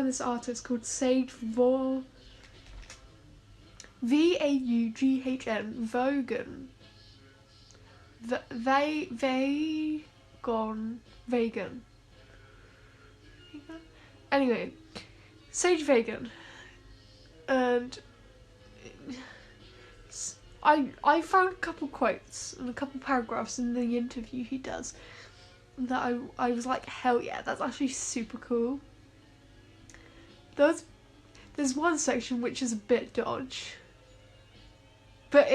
this artist called Sage Vaughn. Vaughan. Vegan. Anyway, Sage Vaughan. And I found a couple quotes and a couple paragraphs in the interview he does that I was like, hell yeah, that's actually super cool. There's one section which is a bit dodge, but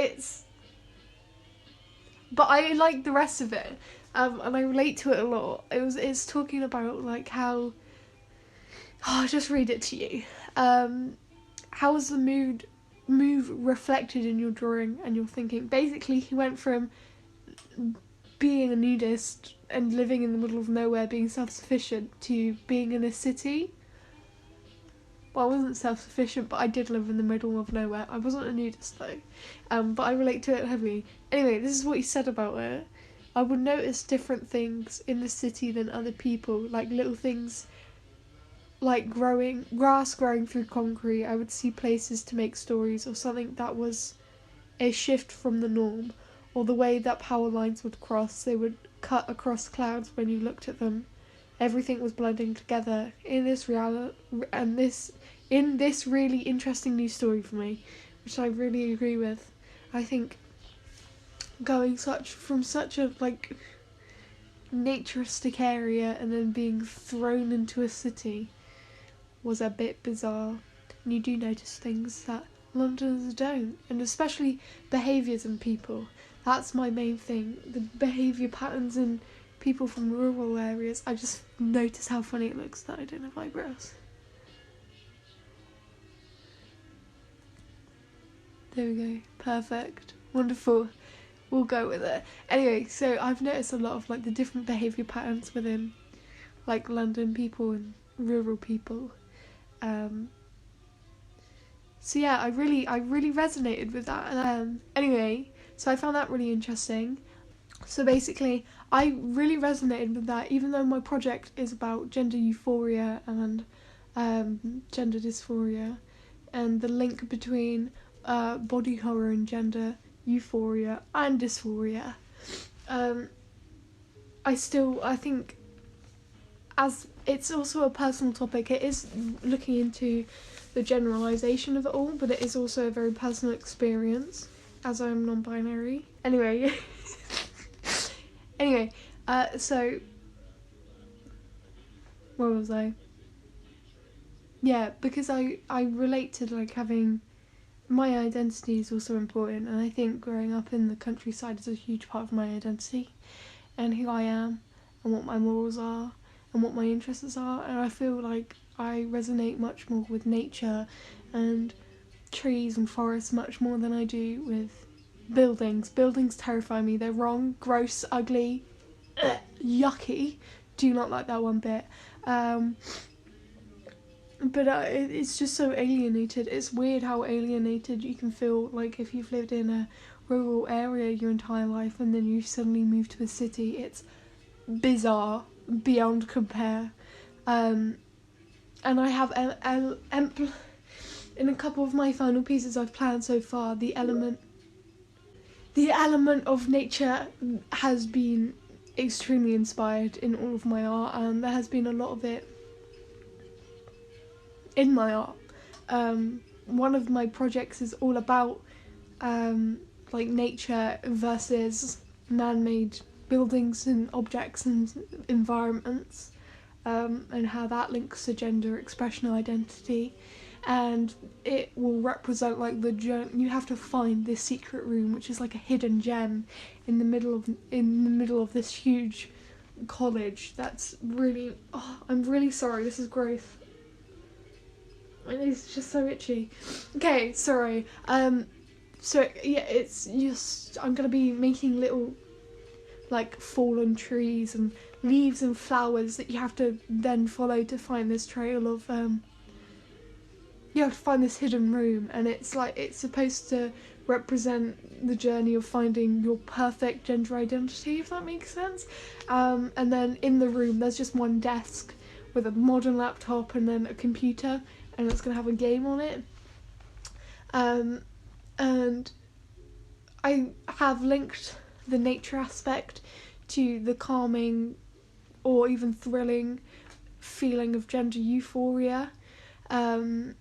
I like the rest of it, and I relate to it a lot. It's talking about like how, I'll just read it to you. How is the mood reflected in your drawing and your thinking? Basically, he went from being a nudist and living in the middle of nowhere, being self-sufficient, to being in a city. Well, I wasn't self-sufficient, but I did live in the middle of nowhere. I wasn't a nudist though, but I relate to it heavily. Anyway, this is what he said about it. I would notice different things in the city than other people, like little things like grass growing through concrete. I would see places to make stories, or something that was a shift from the norm, or the way that power lines would cross. They would cut across clouds when you looked at them. Everything was blending together in this really interesting new story for me, which I really agree with. I think going from such a like naturistic area and then being thrown into a city was a bit bizarre. And you do notice things that Londoners don't, and especially behaviours in people. That's my main thing. The behaviour patterns in people from rural areas. I just notice how funny it looks that I don't have eyebrows. There we go. Perfect. Wonderful. We'll go with it. Anyway, so I've noticed a lot of like the different behaviour patterns within like London people and rural people. So yeah, I really resonated with that. Anyway, so I found that really interesting. So basically, I really resonated with that, even though my project is about gender euphoria and gender dysphoria, and the link between body horror and gender euphoria and dysphoria. I think, as it's also a personal topic, it is looking into the generalisation of it all, but it is also a very personal experience, as I'm non-binary. Anyway, so where was I? Yeah, because I relate to like having my identity is also important, and I think growing up in the countryside is a huge part of my identity and who I am and what my morals are and what my interests are. And I feel like I resonate much more with nature and trees and forests much more than I do with buildings. Buildings terrify me. They're wrong, gross, ugly, yucky. Do not like that one bit. But it's just so alienated. It's weird how alienated you can feel, like if you've lived in a rural area your entire life and then you suddenly move to a city. It's bizarre beyond compare. And I have in a couple of my final pieces I've planned so far, the element of nature has been extremely inspired in all of my art, and there has been a lot of it in my art. One of my projects is all about like nature versus man-made buildings and objects and environments, and how that links to gender expression and identity. And it will represent like you have to find this secret room, which is like a hidden gem in the middle of this huge college. That's really, I'm really sorry, this is gross. It's just so itchy. Okay, sorry. So yeah, it's just, I'm gonna be making little like fallen trees and leaves and flowers that you have to then follow to find this trail of you have to find this hidden room, and it's like it's supposed to represent the journey of finding your perfect gender identity, if that makes sense. And then in the room there's just one desk with a modern laptop and then a computer, and it's going to have a game on it. And I have linked the nature aspect to the calming or even thrilling feeling of gender euphoria, and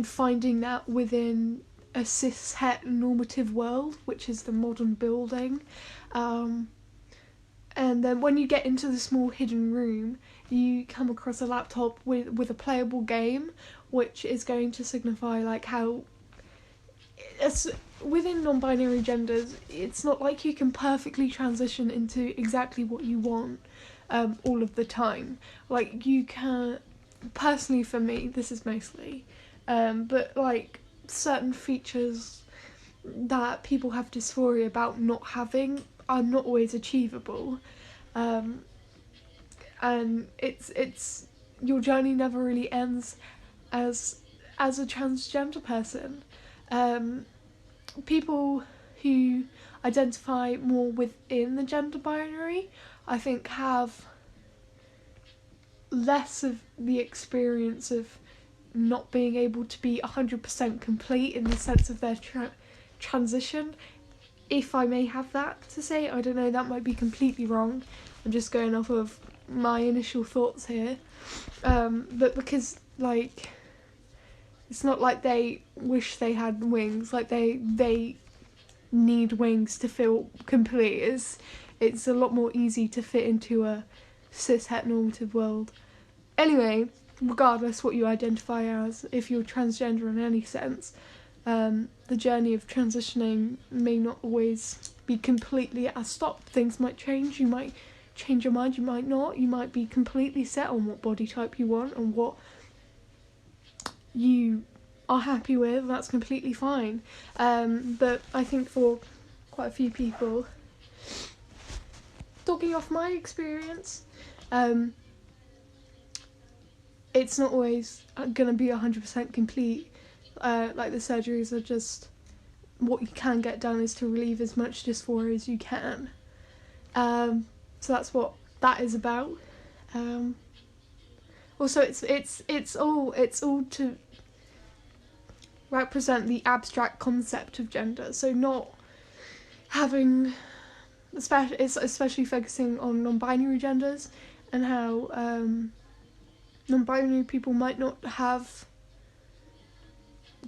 finding that within a cis-het normative world, which is the modern building. And then when you get into the small hidden room, you come across a laptop with a playable game, which is going to signify like how within non-binary genders, it's not like you can perfectly transition into exactly what you want all of the time. Like, you can, personally for me, this is mostly, but like certain features that people have dysphoria about not having are not always achievable, and it's your journey never really ends as a transgender person. People who identify more within the gender binary, I think, have less of the experience of not being able to be 100% complete in the sense of their transition, if I may have that to say. I don't know, that might be completely wrong. I'm just going off of my initial thoughts here. But because, like, it's not like they wish they had wings, like they need wings to feel complete. It's a lot more easy to fit into a cis-het normative world. Anyway, regardless what you identify as, if you're transgender in any sense, the journey of transitioning may not always be completely at a stop. Things might change, you might change your mind, you might not, you might be completely set on what body type you want and what you are happy with. That's completely fine. But I think for quite a few people, talking off my experience, it's not always gonna be 100% complete. Like, the surgeries are just, what you can get done is to relieve as much dysphoria as you can. So that's what that is about. Also, it's all to represent the abstract concept of gender. So not having, especially focusing on non-binary genders and how non-binary people might not have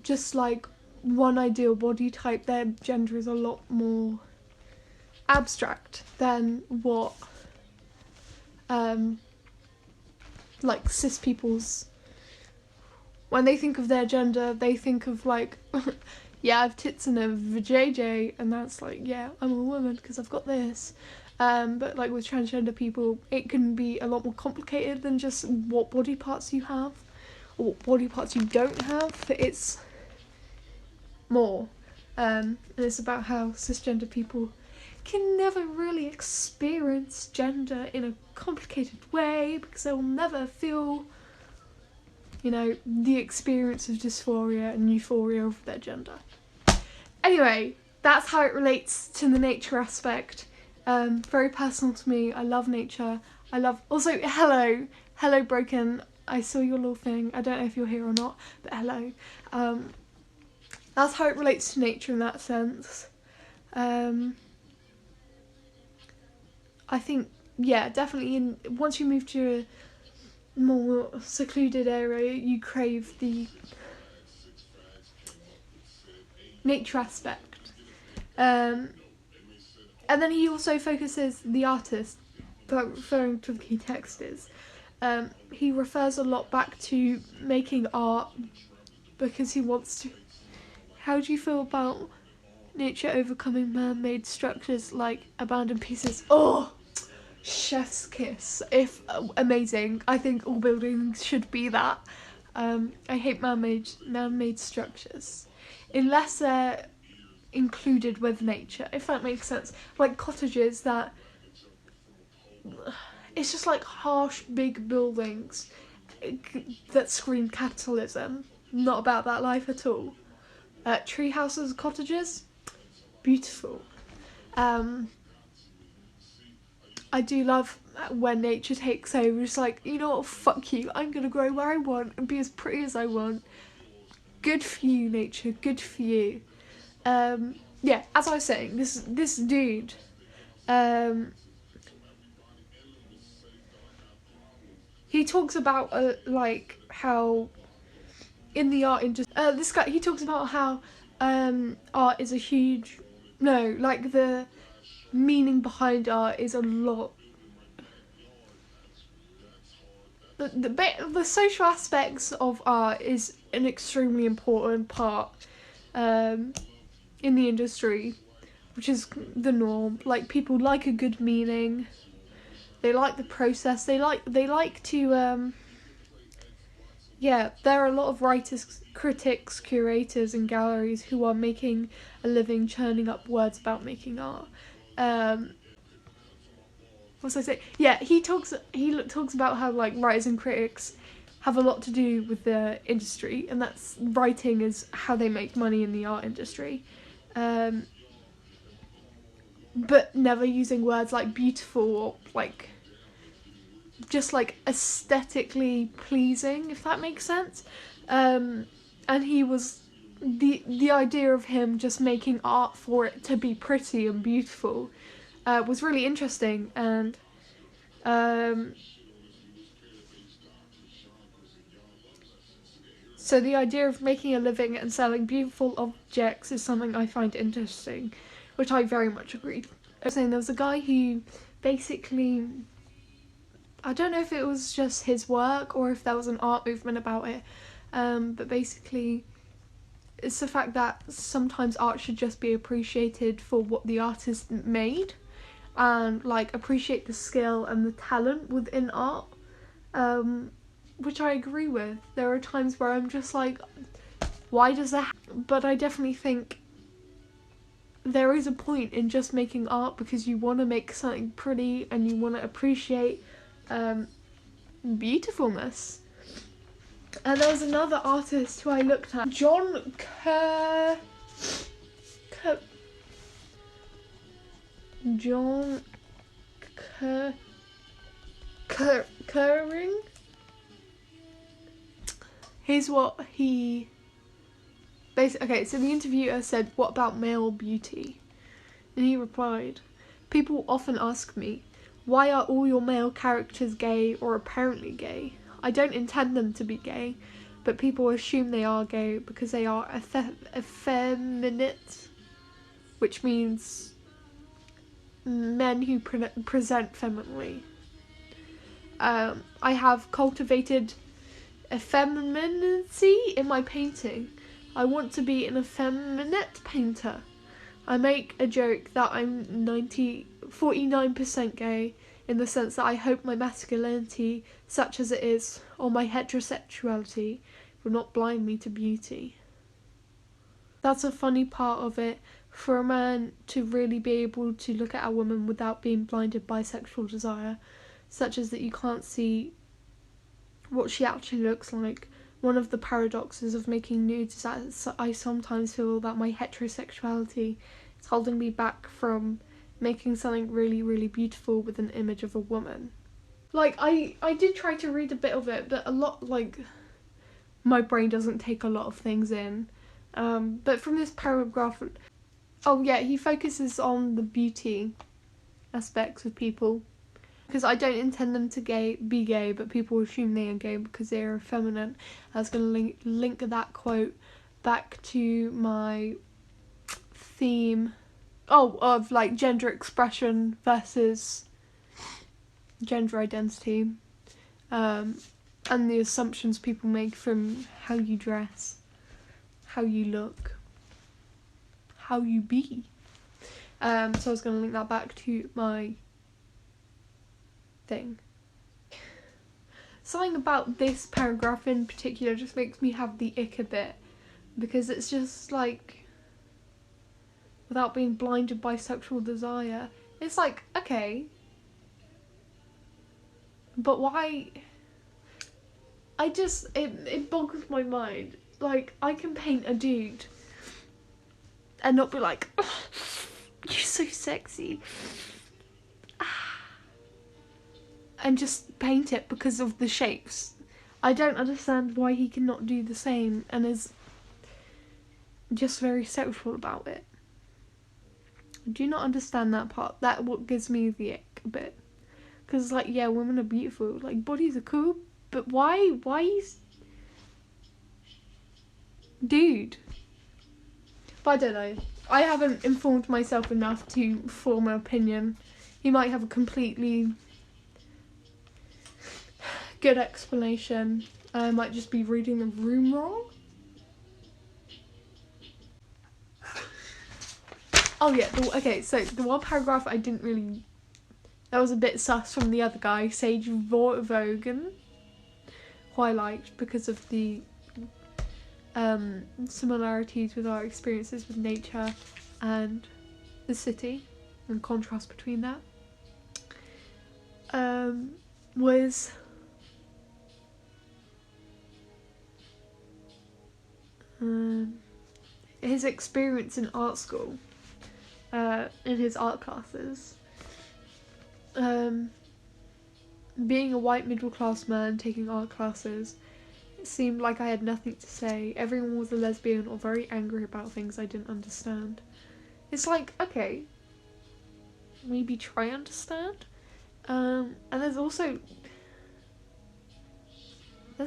just like one ideal body type. Their gender is a lot more abstract than what like cis people's, when they think of their gender, they think of like yeah, I have tits and a vajayjay, and that's like, yeah, I'm a woman because I've got this. But like with transgender people, it can be a lot more complicated than just what body parts you have or what body parts you don't have. It's more, and it's about how cisgender people can never really experience gender in a complicated way because they will never feel, you know, the experience of dysphoria and euphoria of their gender. Anyway, that's how it relates to the nature aspect. Very personal to me. I love nature. I love, also, hello Broken, I saw your little thing. I don't know if you're here or not, but hello. That's how it relates to nature in that sense. I think, yeah, definitely once you move to a more secluded area, you crave the nature aspect. And then he also focuses, the artist, referring to the key text is, he refers a lot back to making art because he wants to. How do you feel about nature overcoming man-made structures like abandoned pieces? Oh, chef's kiss. Amazing. I think all buildings should be that. I hate man-made structures unless they're included with nature, if that makes sense. Like cottages that, it's just like harsh big buildings that scream capitalism. Not about that life at all. Tree houses, cottages, beautiful. I I do love when nature takes over. It's like, you know what, fuck you, I'm gonna grow where I want and be as pretty as I want. Good for you, nature, good for you. Yeah, as I was saying, this dude, he talks about like how in the art industry, this guy, he talks about how art is a huge, no, like the meaning behind art is a lot. The social aspects of art is an extremely important part in the industry, which is the norm. Like, people like a good meaning. They like the process. They like to yeah, there are a lot of writers, critics, curators and galleries who are making a living churning up words about making art. What was I saying? Yeah, he talks about how like writers and critics have a lot to do with the industry, and that's writing is how they make money in the art industry. But never using words like beautiful or like just like aesthetically pleasing, if that makes sense. And he was the idea of him just making art for it to be pretty and beautiful was really interesting, and so the idea of making a living and selling beautiful objects is something I find interesting, which I very much agree. I was saying there was a guy who basically, I don't know if it was just his work or if there was an art movement about it, but basically it's the fact that sometimes art should just be appreciated for what the artist made, and like appreciate the skill and the talent within art, which I agree with. There are times where I'm just like, why does that but I definitely think there is a point in just making art because you want to make something pretty and you want to appreciate beautifulness. And there was another artist who I looked at, John Curring. Here's what he basically. Okay, so the interviewer said, "What about male beauty?" And he replied, "People often ask me, why are all your male characters gay or apparently gay? I don't intend them to be gay, but people assume they are gay because they are effeminate, which means men who present femininely. I have cultivated effeminacy in my painting. I want to be an effeminate painter. I make a joke that I'm 49% gay, in the sense that I hope my masculinity, such as it is, or my heterosexuality, will not blind me to beauty." That's a funny part of it, for a man to really be able to look at a woman without being blinded by sexual desire, such as that you can't see what she actually looks like. One of the paradoxes of making nudes is that I sometimes feel that my heterosexuality is holding me back from making something really, really beautiful with an image of a woman. Like, I did try to read a bit of it, but a lot, like, my brain doesn't take a lot of things in. But from this paragraph, oh yeah, he focuses on the beauty aspects of people. Because I don't intend them to be gay, but people assume they are gay because they are feminine. I was going to link that quote back to my theme of like gender expression versus gender identity, and the assumptions people make from how you dress, how you look, how you be. So I was going to link that back to my thing. Something about this paragraph in particular just makes me have the ick a bit, because it's just like, without being blinded by sexual desire. It's like, okay, but why? It boggles my mind. Like, I can paint a dude and not be like, oh, you're so sexy. and just paint it because of the shapes. I don't understand why he cannot do the same and is just very sexual about it. I do not understand that part. That what gives me the ick a bit. Because it's like, yeah, women are beautiful. Like, bodies are cool. But why dude. But I don't know. I haven't informed myself enough to form an opinion. He might have a completely good explanation. I might just be reading the room wrong. Oh yeah, okay, so the one paragraph I didn't really... That was a bit sus from the other guy, Sage Vogan, who I liked because of the similarities with our experiences with nature and the city, and contrast between that. Was... his experience in art school, in his art classes. Being a white middle class man taking art classes, it seemed like I had nothing to say. Everyone was a lesbian or very angry about things I didn't understand. It's like, okay, maybe try understand. And there's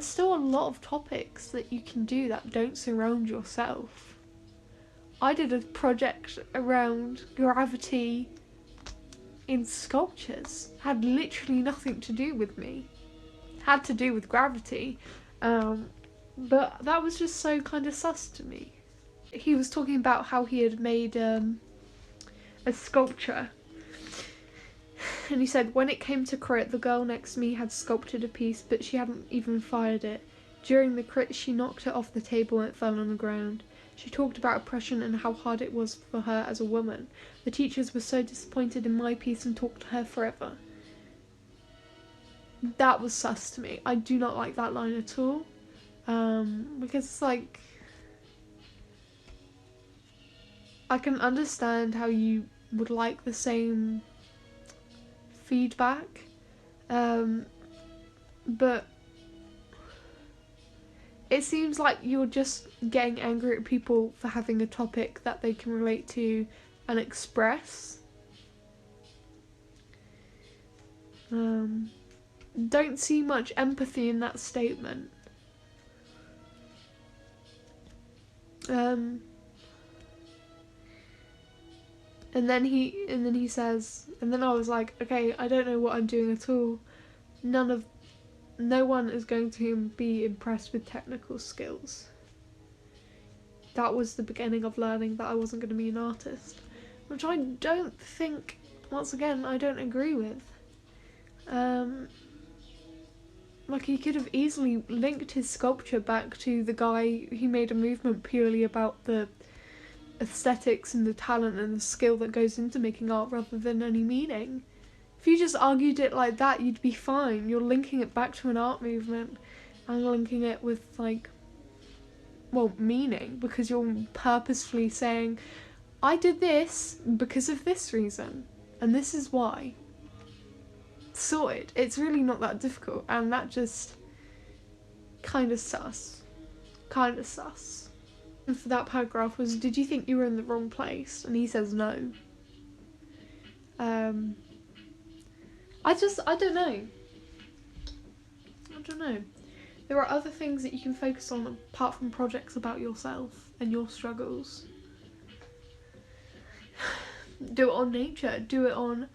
still a lot of topics that you can do that don't surround yourself. I did a project around gravity in sculptures. Had literally nothing to do with me. Had to do with gravity. But that was just so kind of sus to me. He was talking about how he had made a sculpture. And he said, when it came to crit, the girl next to me had sculpted a piece, but she hadn't even fired it. During the crit, she knocked it off the table and it fell on the ground. She talked about oppression and how hard it was for her as a woman. The teachers were so disappointed in my piece and talked to her forever. That was sus to me. I do not like that line at all. Because it's like... I can understand how you would like the same feedback. But it seems like you're just getting angry at people for having a topic that they can relate to and express. Don't see much empathy in that statement. And then he says, and then I was like, okay, I don't know what I'm doing at all. No one is going to be impressed with technical skills. That was the beginning of learning that I wasn't going to be an artist, which I don't think, once again, I don't agree with. Like, he could have easily linked his sculpture back to the guy who made a movement purely about the aesthetics and the talent and the skill that goes into making art rather than any meaning. If you just argued it like that, you'd be fine. You're linking it back to an art movement and linking it with, like, well, meaning, because you're purposefully saying, I did this because of this reason, and this is why. Sorted. It's really not that difficult, and that just kind of sus. Kind of sus. And for that paragraph was, did you think you were in the wrong place? And he says no. I don't know. I don't know. There are other things that you can focus on apart from projects about yourself and your struggles. Do it on nature. Do it on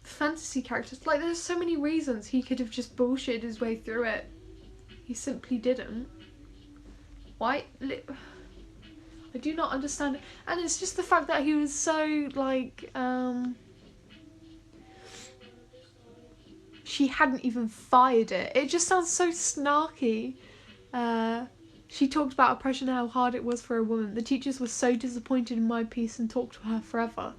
fantasy characters. Like, there's so many reasons he could have just bullshitted his way through it. He simply didn't. Why? I do not understand it. And it's just the fact that he was so, like, she hadn't even fired it. It just sounds so snarky. She talked about oppression and how hard it was for a woman. The teachers were so disappointed in my piece and talked to her forever.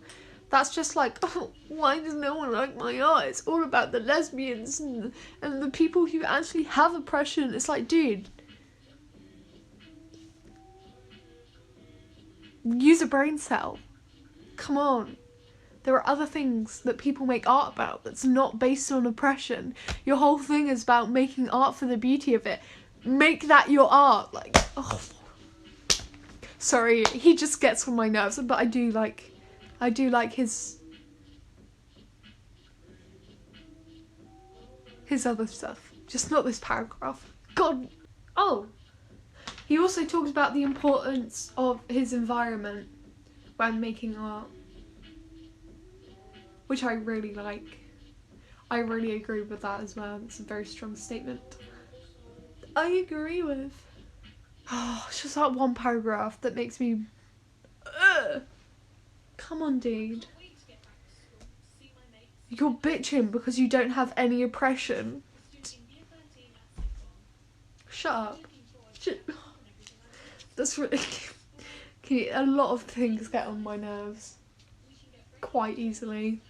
That's just like, oh, why does no one like my art? It's all about the lesbians and the people who actually have oppression. It's like, dude, use a brain cell. Come on. There are other things that people make art about that's not based on oppression. Your whole thing is about making art for the beauty of it. Make that your art. Like, oh. Sorry, he just gets on my nerves, but I do like his other stuff. Just not this paragraph. God. Oh. He also talks about the importance of his environment when making art, which I really like. I really agree with that as well. It's a very strong statement. I agree with. Oh, it's just that one paragraph that makes me... Come on, dude. You're bitching because you don't have any oppression. Shut up. That's really... A lot of things get on my nerves. Quite easily.